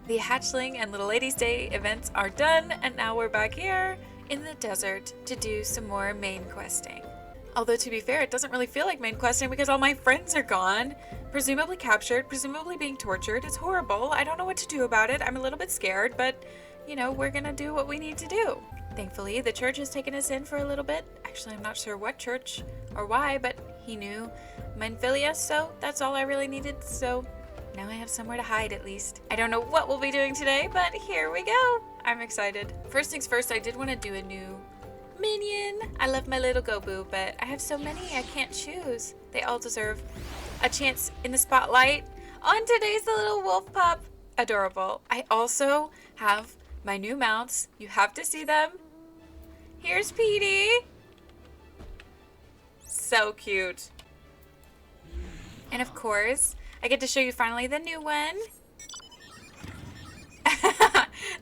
The Hatchling and Little Ladies Day events are done, and now we're back here in the desert to do some more main questing. Although, to be fair, it doesn't really feel like main questing because all my friends are gone. Presumably captured, presumably being tortured. It's horrible. I don't know what to do about it. I'm a little bit scared, but, you know, we're gonna do what we need to do. Thankfully, the church has taken us in for a little bit. Actually, I'm not sure what church or why, but he knew Menphilia, so that's all I really needed, so now I have somewhere to hide at least. I don't know what we'll be doing today, but here we go. I'm excited. First things first, I did want to do a new minion. I love my little Gobu, but I have so many I can't choose. They all deserve a chance in the spotlight. On today's little wolf pup. Adorable. I also have my new mounts. You have to see them. Here's Petey. So cute. And of course, I get to show you finally the new one.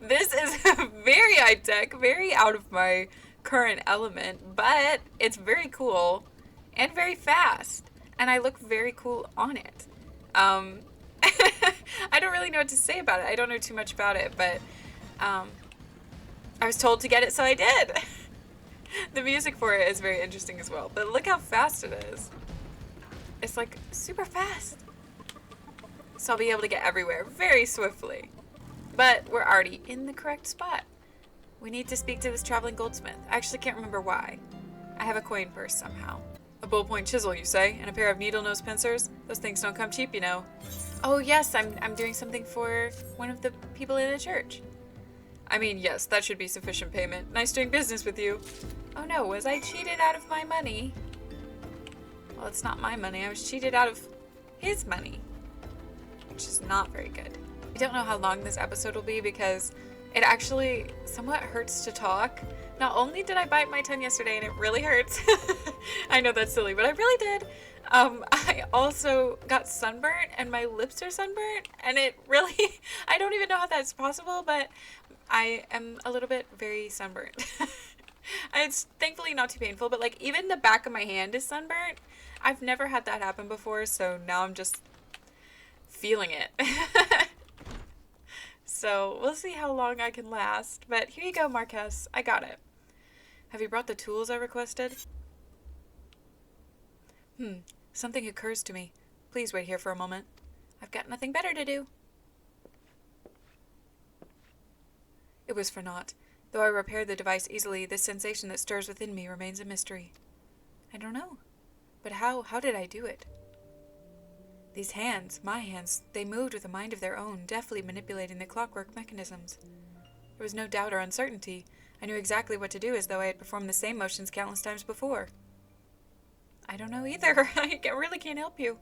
This is very high-tech, very out of my current element, but it's very cool and very fast, and I look very cool on it. I don't really know what to say about it. I don't know too much about it, but I was told to get it, so I did. The music for it is very interesting as well, but look how fast it is. It's like super fast. So I'll be able to get everywhere very swiftly. But we're already in the correct spot. We need to speak to this traveling goldsmith. I actually can't remember why. I have a coin purse somehow. A ballpoint chisel, you say? And a pair of needle-nose pincers? Those things don't come cheap, you know. Oh yes, I'm doing something for one of the people in the church. I mean, yes, that should be sufficient payment. Nice doing business with you. Oh no, was I cheated out of my money? Well, it's not my money. I was cheated out of his money, which is not very good. I don't know how long this episode will be because it actually somewhat hurts to talk. Not only did I bite my tongue yesterday and it really hurts. I know that's silly, but I really did. I also got sunburnt and my lips are sunburnt and it really, I don't even know how that's possible, but I am a little bit very sunburnt. It's thankfully not too painful, but like even the back of my hand is sunburnt. I've never had that happen before, so now I'm just feeling it. So we'll see how long I can last, but here you go, Marquez. I got it. Have you brought the tools I requested? Something occurs to me. Please wait here for a moment. I've got nothing better to do. It was for naught. Though I repaired the device easily, this sensation that stirs within me remains a mystery. I don't know. But how did I do it? These hands, my hands, they moved with a mind of their own, deftly manipulating the clockwork mechanisms. There was no doubt or uncertainty. I knew exactly what to do as though I had performed the same motions countless times before. I don't know either. I really can't help you.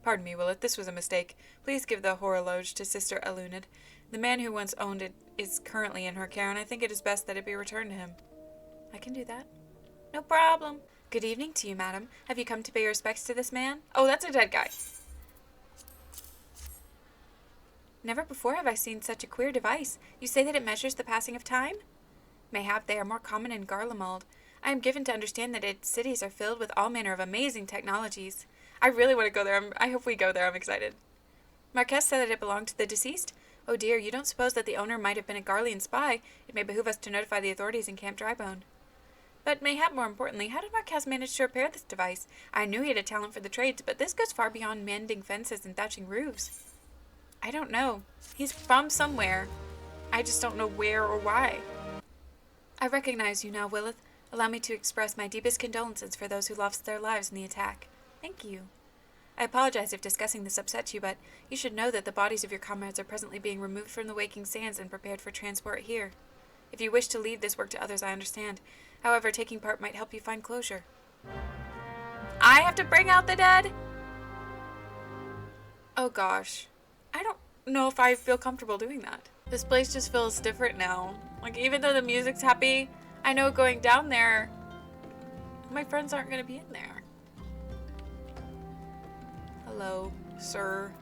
Pardon me, Willett, this was a mistake. Please give the horologe to Sister Elunid. The man who once owned it is currently in her care, and I think it is best that it be returned to him. I can do that. No problem. Good evening to you, madam. Have you come to pay your respects to this man? Oh, that's a dead guy. Never before have I seen such a queer device. You say that it measures the passing of time? Mayhap they are more common in Garlemald. I am given to understand that its cities are filled with all manner of amazing technologies. I really want to go there. I hope we go there. I'm excited. Marquez said that it belonged to the deceased. Oh dear, you don't suppose that the owner might have been a Garlean spy? It may behoove us to notify the authorities in Camp Drybone. But mayhap more importantly, how did Marquez manage to repair this device? I knew he had a talent for the trades, but this goes far beyond mending fences and thatching roofs. I don't know. He's from somewhere. I just don't know where or why. I recognize you now, Willith. Allow me to express my deepest condolences for those who lost their lives in the attack. Thank you. I apologize if discussing this upsets you, but you should know that the bodies of your comrades are presently being removed from the waking sands and prepared for transport here. If you wish to leave this work to others, I understand. However, taking part might help you find closure. I have to bring out the dead? Oh gosh. I don't know if I feel comfortable doing that. This place just feels different now. Like, even though the music's happy, I know going down there, my friends aren't going to be in there. Hello, sir.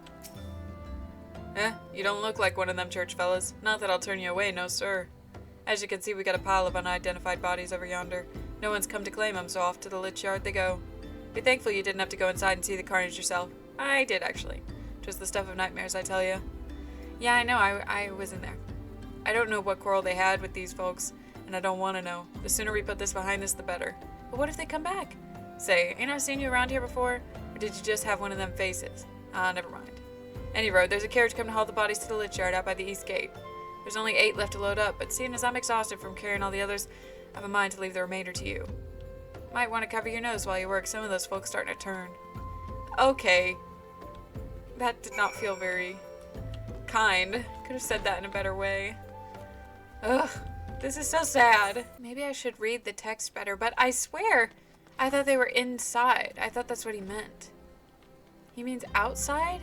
You don't look like one of them church fellas. Not that I'll turn you away, no sir. As you can see, we got a pile of unidentified bodies over yonder. No one's come to claim them, so off to the lich yard they go. Be thankful you didn't have to go inside and see the carnage yourself. I did, actually. 'Twas the stuff of nightmares, I tell you. Yeah, I know. I was in there. I don't know what quarrel they had with these folks, and I don't want to know. The sooner we put this behind us, the better. But what if they come back? Say, ain't I seen you around here before? Or did you just have one of them faces? Never mind. Any road, there's a carriage coming to haul the bodies to the lich yard out by the east gate. There's only 8 left to load up, but seeing as I'm exhausted from carrying all the others, I have a mind to leave the remainder to you. Might want to cover your nose while you work. Some of those folks starting to turn. Okay. That did not feel very kind. Could have said that in a better way. Ugh. This is so sad. Maybe I should read the text better, but I swear, I thought they were inside. I thought that's what he meant. He means outside?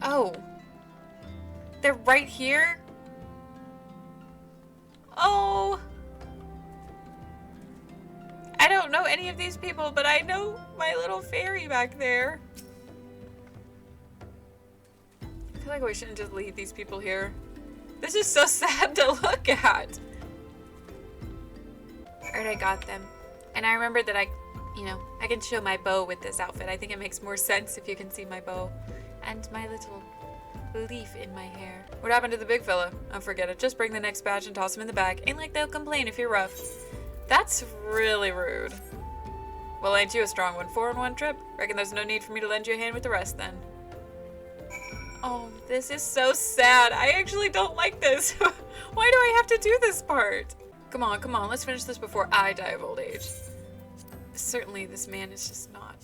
Oh. They're right here? Oh. I don't know any of these people, but I know my little fairy back there. I feel like we shouldn't just leave these people here. This is so sad to look at. Alright, I got them. And I remembered that I can show my bow with this outfit. I think it makes more sense if you can see my bow. And my little leaf in my hair. What happened to the big fella? Oh, forget it. Just bring the next batch and toss him in the bag. Ain't like they'll complain if you're rough. That's really rude. Well, ain't you a strong one? 4 in 1 trip? Reckon there's no need for me to lend you a hand with the rest then. Oh, this is so sad. I actually don't like this. Why do I have to do this part? Come on, come on. Let's finish this before I die of old age. Certainly, this man is just not.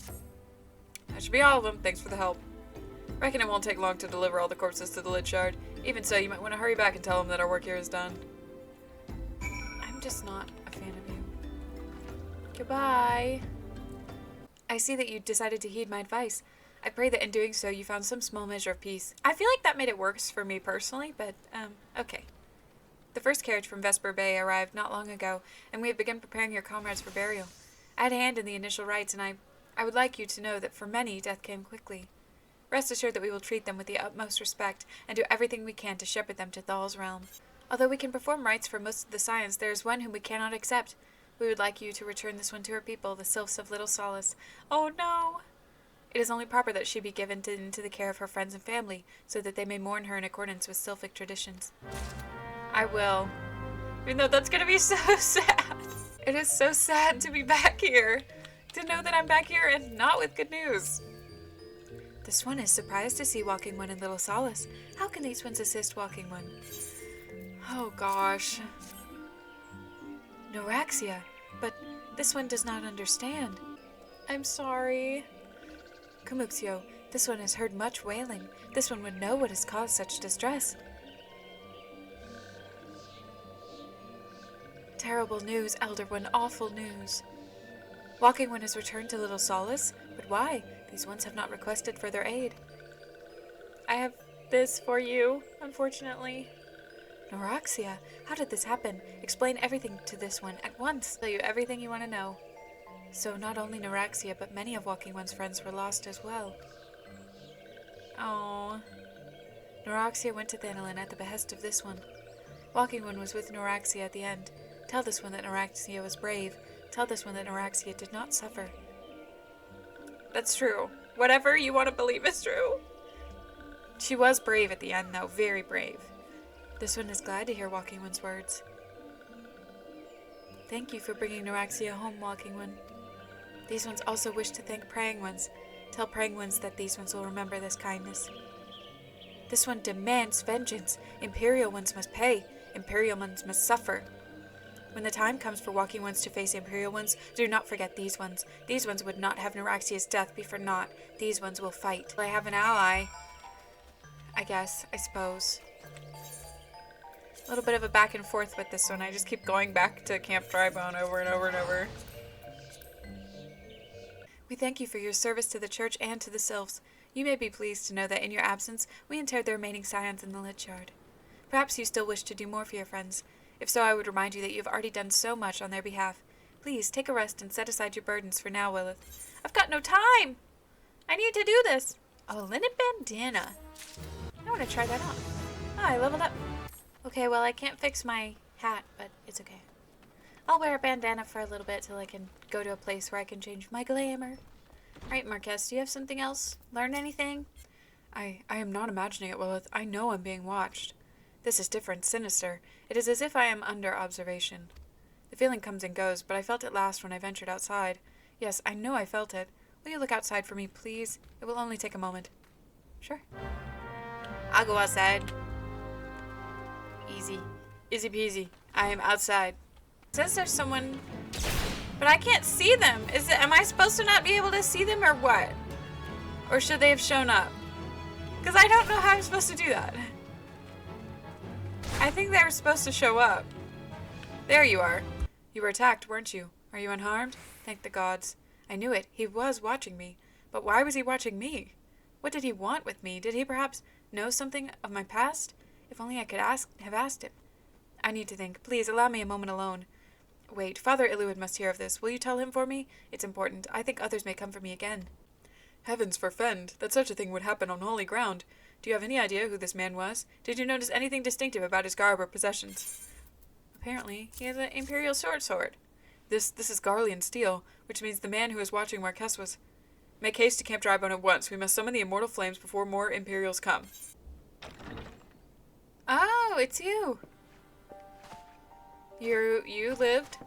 That should be all of them. Thanks for the help. Reckon it won't take long to deliver all the corpses to the lich yard. Even so, you might want to hurry back and tell them that our work here is done. I'm just not a fan of you. Goodbye. I see that you decided to heed my advice. I pray that in doing so you found some small measure of peace. I feel like that made it worse for me personally, but, okay. The first carriage from Vesper Bay arrived not long ago, and we have begun preparing your comrades for burial. I had a hand in the initial rites, and I would like you to know that for many, death came quickly. Rest assured that we will treat them with the utmost respect, and do everything we can to shepherd them to Thal's realm. Although we can perform rites for most of the Scions, there is one whom we cannot accept. We would like you to return this one to her people, the Sylphs of Little Solace. Oh no! It is only proper that she be given into the care of her friends and family, so that they may mourn her in accordance with Sylphic traditions. I will. Even though that's gonna be so sad. It is so sad to be back here. To know that I'm back here and not with good news. This one is surprised to see Walking One in Little Solace. How can these ones assist Walking One? Oh gosh. Eorzea, but this one does not understand. I'm sorry. Kumuxio, this one has heard much wailing. This one would know what has caused such distress. Terrible news, Elder One, awful news. Walking One has returned to Little Solace, but why? These ones have not requested further aid. I have this for you, unfortunately. Eorzea, how did this happen? Explain everything to this one at once. Tell you everything you want to know. So not only Eorzea, but many of Walking One's friends were lost as well. Oh. Eorzea went to Thanalin at the behest of this one. Walking One was with Eorzea at the end. Tell this one that Eorzea was brave. Tell this one that Eorzea did not suffer. That's true. Whatever you want to believe is true. She was brave at the end, though. Very brave. This one is glad to hear Walking One's words. Thank you for bringing Eorzea home, Walking One. These ones also wish to thank Praying Ones. Tell Praying Ones that these ones will remember this kindness. This one demands vengeance. Imperial Ones must pay. Imperial Ones must suffer. When the time comes for Walking Ones to face Imperial Ones, do not forget these ones. These ones would not have Eorzea's death be for naught. These ones will fight. I have an ally. I guess. I suppose. A little bit of a back and forth with this one. I just keep going back to Camp Drybone over and over and over. We thank you for your service to the church and to the Sylphs. You may be pleased to know that in your absence, we interred the remaining Scions in the lich yard. Perhaps you still wish to do more for your friends. If so, I would remind you that you have already done so much on their behalf. Please, take a rest and set aside your burdens for now, Lilith. I've got no time! I need to do this! Oh, linen bandana. I want to try that on. Oh, I leveled up. Okay, well, I can't fix my hat, but it's okay. I'll wear a bandana for a little bit till I can go to a place where I can change my glamour. Alright, Marquez, do you have something else? Learn anything? I am not imagining it, Lilith. I know I'm being watched. This is different, sinister. It is as if I am under observation. The feeling comes and goes, but I felt it last when I ventured outside. Yes, I know I felt it. Will you look outside for me, please? It will only take a moment. Sure. I'll go outside. Easy. Easy peasy. I am outside. It says there's someone, but I can't see them. Am I supposed to not be able to see them or what? Or should they have shown up? Because I don't know how I'm supposed to do that. I think they were supposed to show up. There you are. You were attacked, weren't you? Are you unharmed? Thank the gods. I knew it. He was watching me. But why was he watching me? What did he want with me? Did he perhaps know something of my past? If only I could have asked him. I need to think. Please, allow me a moment alone. Wait, Father Illud must hear of this. Will you tell him for me? It's important. I think others may come for me again. Heavens forfend, that such a thing would happen on holy ground. Do you have any idea who this man was? Did you notice anything distinctive about his garb or possessions? Apparently, he has an Imperial sword. This is Garlean steel, which means the man who was watching Marquess was... Make haste to Camp Drybone at once. We must summon the immortal flames before more Imperials come. Oh, it's you. You lived?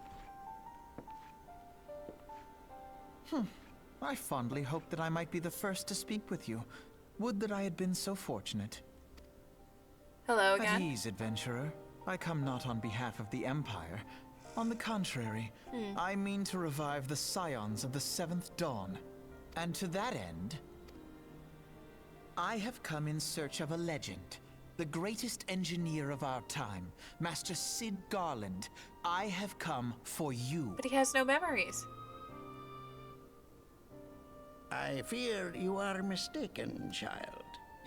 I fondly hoped that I might be the first to speak with you. Would that I had been so fortunate. Hello again. At ease, adventurer. I come not on behalf of the Empire. On the contrary, I mean to revive the scions of the Seventh Dawn. And to that end, I have come in search of a legend. The greatest engineer of our time, Master Cid Garland. I have come for you. But he has no memories. I fear you are mistaken, child.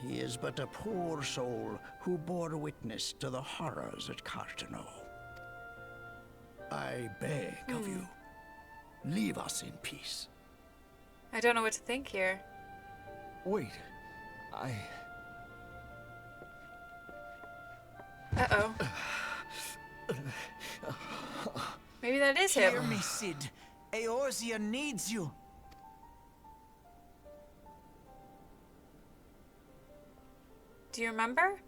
He is but a poor soul who bore witness to the horrors at Cartano. I beg of you, leave us in peace. I don't know what to think here. Wait, Uh-oh. Maybe that is Hear him. me, Cid. Eorzea needs you. Do you remember?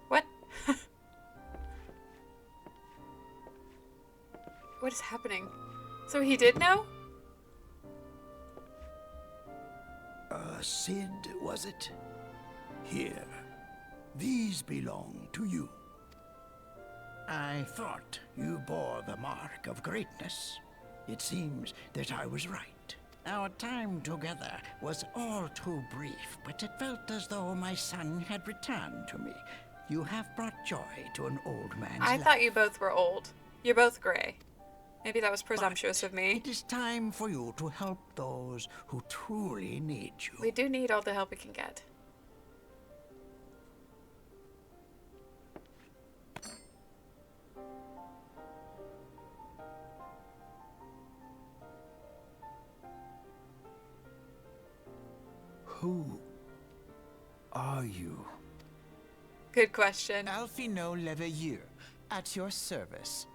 What? What is happening? So he did know? Cid, was it? Here. These belong to you. I thought you bore the mark of greatness. It seems that I was right. Our time together was all too brief, but it felt as though my son had returned to me. You have brought joy to an old man's life. I thought you both were old. You're both gray. Maybe that was presumptuous of me. It is time for you to help those who truly need you. We do need all the help we can get. Who are you? Good question. Alphino Leveilleur, at your service.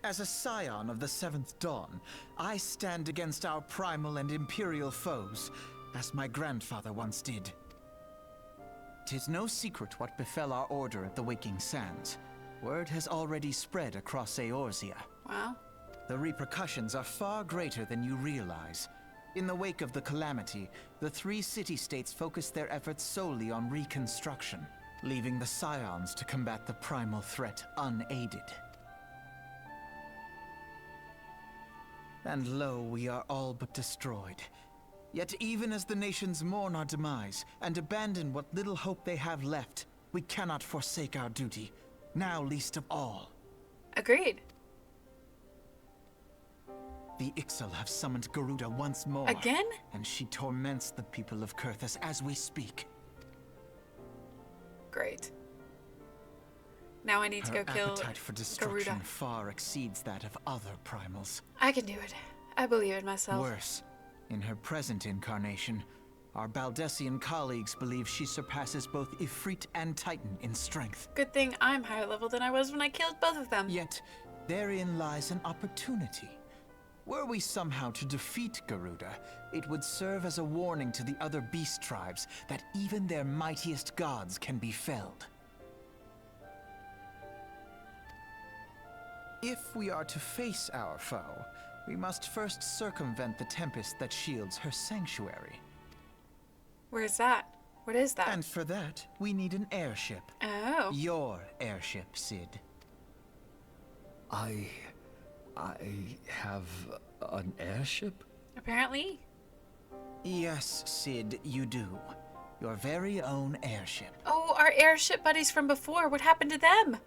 As a scion of the Seventh Dawn, I stand against our primal and imperial foes, as my grandfather once did. 'Tis no secret what befell our order at the Waking Sands. Word has already spread across Eorzea. Wow. The repercussions are far greater than you realize. In the wake of the calamity, the three city-states focused their efforts solely on reconstruction, leaving the scions to combat the primal threat unaided. And lo, we are all but destroyed. Yet even as the nations mourn our demise and abandon what little hope they have left, we cannot forsake our duty, now least of all. Agreed. The Ixal have summoned Garuda once more. Again? And she torments the people of Kurthus as we speak. Great. Now I need to Her go kill appetite for destruction Garuda. far exceeds that of other primals. I can do it. I believe in myself. Worse, In her present incarnation, our Baldessian colleagues believe she surpasses both Ifrit and Titan in strength. Good thing I'm higher level than I was when I killed both of them. Yet, therein lies an opportunity. Were we somehow to defeat Garuda, it would serve as a warning to the other beast tribes that even their mightiest gods can be felled. If we are to face our foe, we must first circumvent the tempest that shields her sanctuary. Where's that? What is that? And for that, we need an airship. Oh. Your airship, Sid. I have an airship? Apparently. Yes, Sid, you do. Your very own airship. Oh, our airship buddies from before. What happened to them?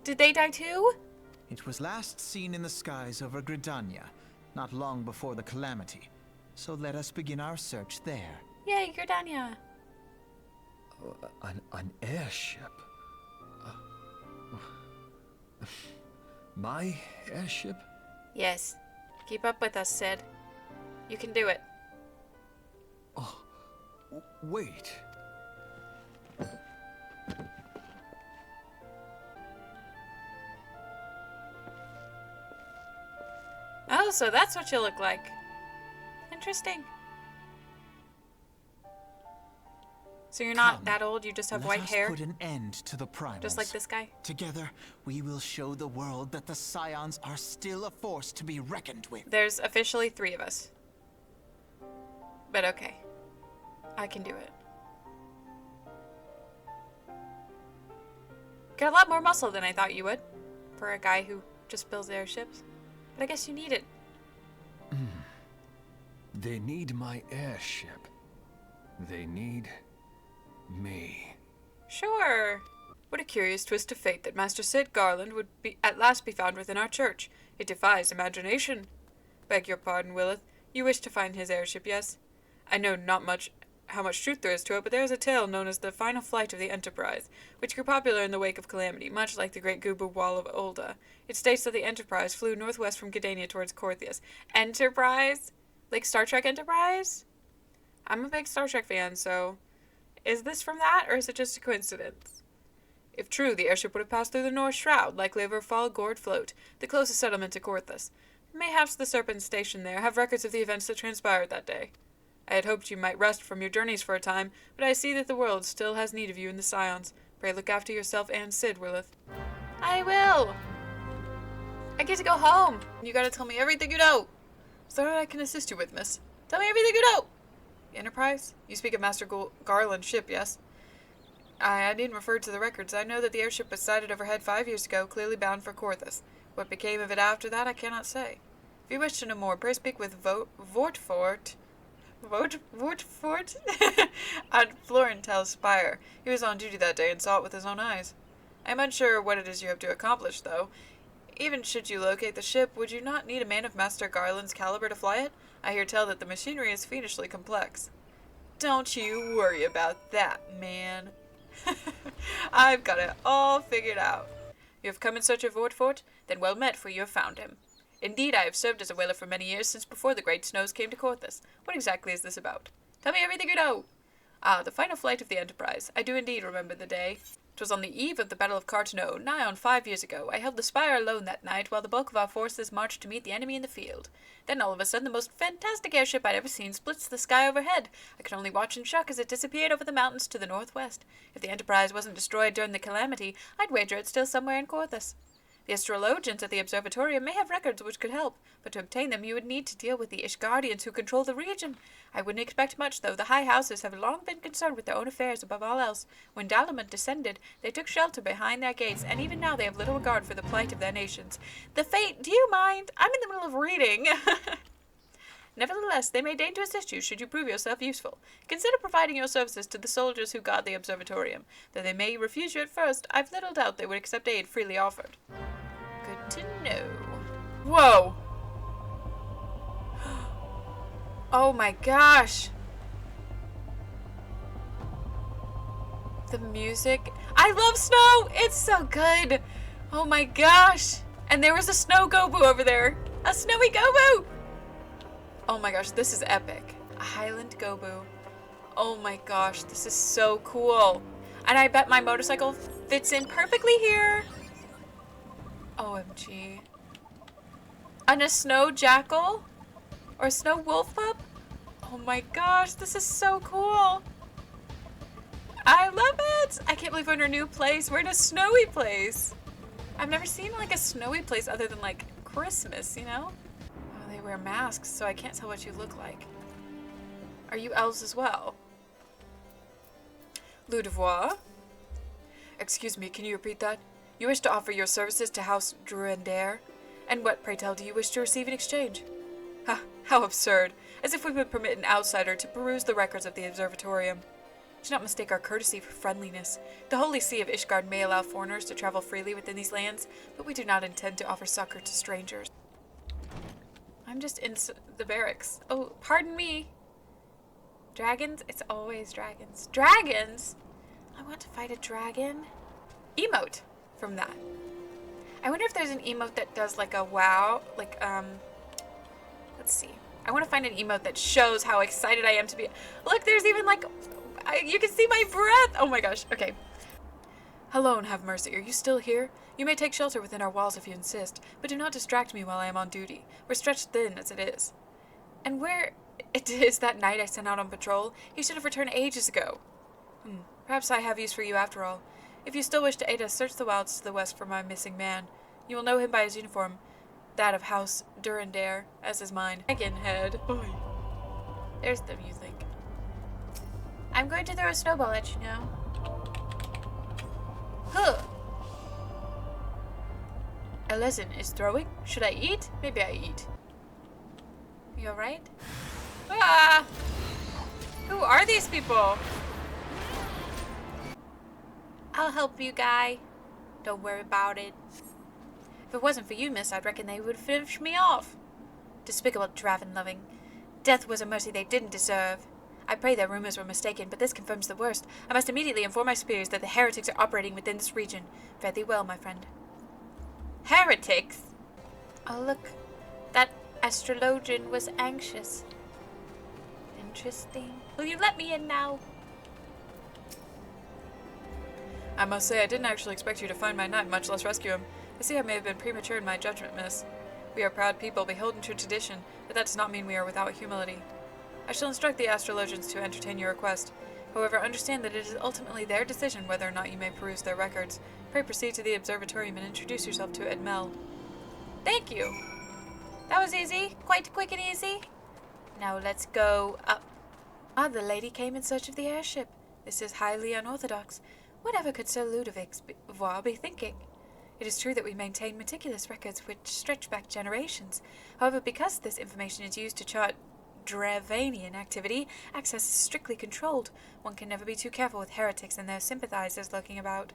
Did they die too? It was last seen in the skies over Gridania, not long before the calamity. So let us begin our search there. Yay, Gridania. An airship? My airship? Yes. Keep up with us, Sid. You can do it. Oh, wait. Oh, so that's what you look like. Interesting. So you're not Come, that old, you just have Let white us hair? put an end to the primals. Just like this guy? Together, we will show the world that the Scions are still a force to be reckoned with. There's officially 3 of us. But okay. I can do it. Got a lot more muscle than I thought you would. For a guy who just builds airships. But I guess you need it. They need my airship. They need me. Sure. What a curious twist of fate that Master Sid Garland would at last be found within our church. It defies imagination. Beg your pardon, Willith. You wish to find his airship, yes? I know not how much truth there is to it, but there is a tale known as the final flight of the Enterprise, which grew popular in the wake of Calamity, much like the Great Gubu Wall of Olda. It states that the Enterprise flew northwest from Gidania towards Corthius. Enterprise? Like Star Trek Enterprise? I'm a big Star Trek fan, so... Is this from that, or is it just a coincidence? If true, the airship would have passed through the North Shroud, likely over Fall Gourd Float, the closest settlement to Corthus. Mayhaps the Serpents stationed there have records of the events that transpired that day. I had hoped you might rest from your journeys for a time, but I see that the world still has need of you in the Scions. Pray look after yourself and Sid, Willith. I will! I get to go home! You gotta tell me everything you know! Is that what I can assist you with, miss? Tell me everything you know! Enterprise? You speak of Master Garland's ship, yes? I needn't refer to the records. I know that the airship was sighted overhead 5 years ago, clearly bound for Corthus. What became of it after that, I cannot say. If you wish to know more, pray speak with Vortfort on Florentel's spire. He was on duty that day and saw it with his own eyes. I am unsure what it is you have to accomplish, though. Even should you locate the ship, would you not need a man of Master Garland's caliber to fly it? I hear tell that the machinery is fiendishly complex. Don't you worry about that, man. I've got it all figured out. You have come in search of Vortfort? Then well met, for you have found him. Indeed, I have served as a whaler for many years, since before the great snows came to Corthus. What exactly is this about? Tell me everything you know. Ah, the final flight of the Enterprise. I do indeed remember the day. 'Twas on the eve of the Battle of Carteneau, nigh on 5 years ago. I held the spire alone that night, while the bulk of our forces marched to meet the enemy in the field. Then all of a sudden the most fantastic airship I'd ever seen splits the sky overhead. I could only watch in shock as it disappeared over the mountains to the northwest. If the Enterprise wasn't destroyed during the calamity, I'd wager it's still somewhere in Corthus. The astrologians at the observatorium may have records which could help, but to obtain them you would need to deal with the Ishgardians who control the region. I wouldn't expect much, though. The high houses have long been concerned with their own affairs above all else. When Dalamud descended, they took shelter behind their gates, and even now they have little regard for the plight of their nations. The fate... Do you mind? I'm in the middle of reading. Nevertheless, they may deign to assist you should you prove yourself useful. Consider providing your services to the soldiers who guard the observatorium. Though they may refuse you at first, I've little doubt they would accept aid freely offered. Good to know. Whoa! Oh my gosh! The music. I love snow! It's so good! Oh my gosh! And there was a snow Gobu over there! A snowy Gobu! Oh my gosh, this is epic. A Highland Gobu. Oh my gosh, this is so cool. And I bet my motorcycle fits in perfectly here. OMG. And a snow jackal? Or a snow wolf pup? Oh my gosh, this is so cool. I love it. I can't believe we're in a new place. We're in a snowy place. I've never seen like a snowy place other than like Christmas, you know? Oh, they wear masks, so I can't tell what you look like. Are you elves as well? Ludevoir? Excuse me, can you repeat that? You wish to offer your services to House Durandare? And what, pray tell, do you wish to receive in exchange? Ha, how absurd. As if we would permit an outsider to peruse the records of the observatorium. Do not mistake our courtesy for friendliness. The Holy See of Ishgard may allow foreigners to travel freely within these lands, but we do not intend to offer succor to strangers. I'm just in the barracks. Oh, pardon me. Dragons? It's always dragons. Dragons? I want to fight a dragon. Emote from that. I wonder if there's an emote that does like a wow, like, let's see. I want to find an emote that shows how excited I am to be. Look, there's even like, you can see my breath. Oh my gosh. Okay. Hello and have mercy. Are you still here? You may take shelter within our walls if you insist, but do not distract me while I am on duty. We're stretched thin as it is. And where it is that night I sent out on patrol, he should have returned ages ago. Perhaps I have use for you after all. If you still wish to aid us, search the wilds to the west for my missing man. You will know him by his uniform, that of House Durandare, as is mine. Dragon head. Oy. There's the music. I'm going to throw a snowball at you now. Huh. A lesson is throwing. Should I eat? Maybe I eat. You alright? Ah! Who are these people? I'll help you, guy. Don't worry about it. If it wasn't for you, miss, I'd reckon they would finish me off. Despicable draven-loving. Death was a mercy they didn't deserve. I pray their rumors were mistaken, but this confirms the worst. I must immediately inform my superiors that the heretics are operating within this region. Fare thee well, my friend. Heretics? Oh, look. That astrologian was anxious. Interesting. Will you let me in now? I must say, I didn't actually expect you to find my knight, much less rescue him. I see I may have been premature in my judgment, miss. We are proud people, beholden to tradition, but that does not mean we are without humility. I shall instruct the astrologians to entertain your request. However, understand that it is ultimately their decision whether or not you may peruse their records. Pray proceed to the observatorium and introduce yourself to Edmel. Thank you! That was easy. Quite quick and easy. Now let's go up. Ah, the lady came in search of the airship. This is highly unorthodox. Whatever could Sir Ludovic Voir be thinking? It is true that we maintain meticulous records which stretch back generations. However, because this information is used to chart Dravanian activity, access is strictly controlled. One can never be too careful with heretics and their sympathizers lurking about.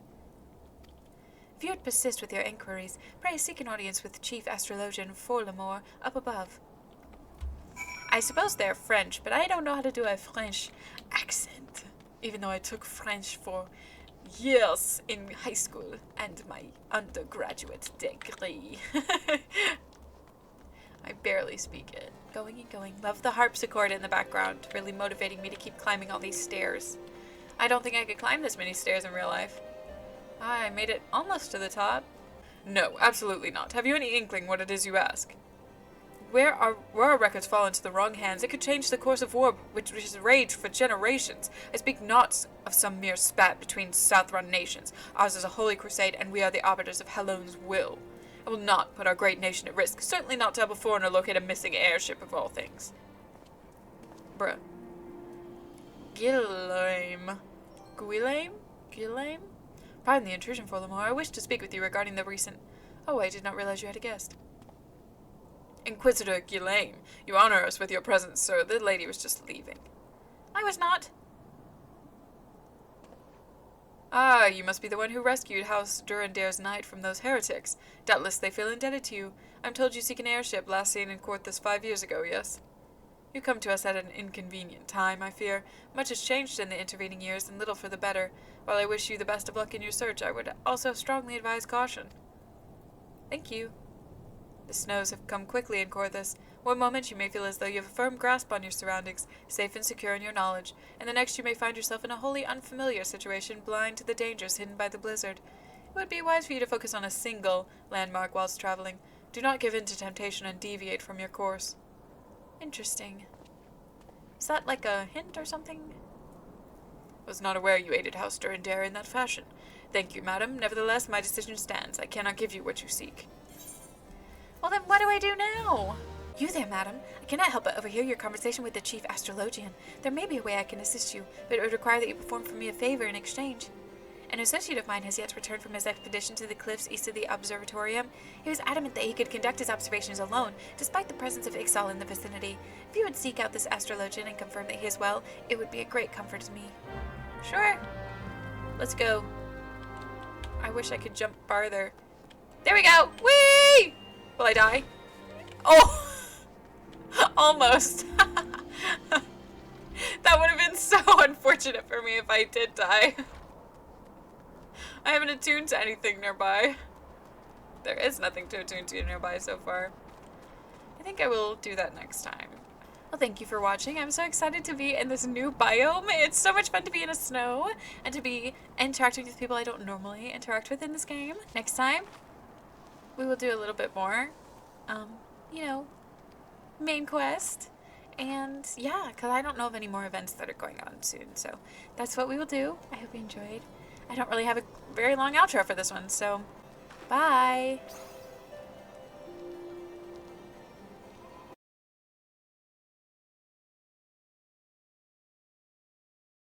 If you would persist with your inquiries, pray seek an audience with Chief Astrologian Forlamore up above. I suppose they're French, but I don't know how to do a French accent, even though I took French for years in high school and my undergraduate degree. I barely speak it. Going and going. Love the harpsichord in the background, really motivating me to keep climbing all these stairs. I don't think I could climb this many stairs in real life. I made it almost to the top. No, absolutely not. Have you any inkling what it is you ask? Where our records fall into the wrong hands, it could change the course of war which has raged for generations. I speak not of some mere spat between South-run nations. Ours is a holy crusade, and we are the arbiters of Helon's will. I will not put our great nation at risk, certainly not to help a foreigner locate a missing airship of all things. Bruh. Guillaume? Pardon the intrusion, Forlamore. I wish to speak with you regarding the recent... Oh, I did not realize you had a guest. Inquisitor Guillaume, you honor us with your presence, sir. The lady was just leaving. I was not. Ah, you must be the one who rescued House Durandare's knight from those heretics. Doubtless they feel indebted to you. I'm told you seek an airship, last seen in Courthus 5 years ago, yes? You come to us at an inconvenient time, I fear. Much has changed in the intervening years, and little for the better. While I wish you the best of luck in your search, I would also strongly advise caution. Thank you. The snows have come quickly in Courthus. One moment you may feel as though you have a firm grasp on your surroundings, safe and secure in your knowledge, and the next you may find yourself in a wholly unfamiliar situation, blind to the dangers hidden by the blizzard. It would be wise for you to focus on a single landmark whilst traveling. Do not give in to temptation and deviate from your course. Interesting. Is that like a hint or something? Was not aware you aided House Durandare in that fashion. Thank you, madam. Nevertheless, my decision stands. I cannot give you what you seek. Well then, what do I do now? You there, madam. I cannot help but overhear your conversation with the chief astrologian. There may be a way I can assist you, but it would require that you perform for me a favor in exchange. An associate of mine has yet returned from his expedition to the cliffs east of the observatorium. He was adamant that he could conduct his observations alone, despite the presence of Ixal in the vicinity. If you would seek out this astrologian and confirm that he is well, it would be a great comfort to me. Sure. Let's go. I wish I could jump farther. There we go! Whee! Will I die? Oh! Almost. That would have been so unfortunate for me if I did die. I haven't attuned to anything nearby. There is nothing to attune to nearby so far. I think I will do that next time. Well, thank you for watching. I'm so excited to be in this new biome. It's so much fun to be in a snow and to be interacting with people I don't normally interact with in this game. Next time, we will do a little bit more, you know, main quest. And yeah, because I don't know of any more events that are going on soon. So that's what we will do. I hope you enjoyed. I don't really have a very long outro for this one, so bye.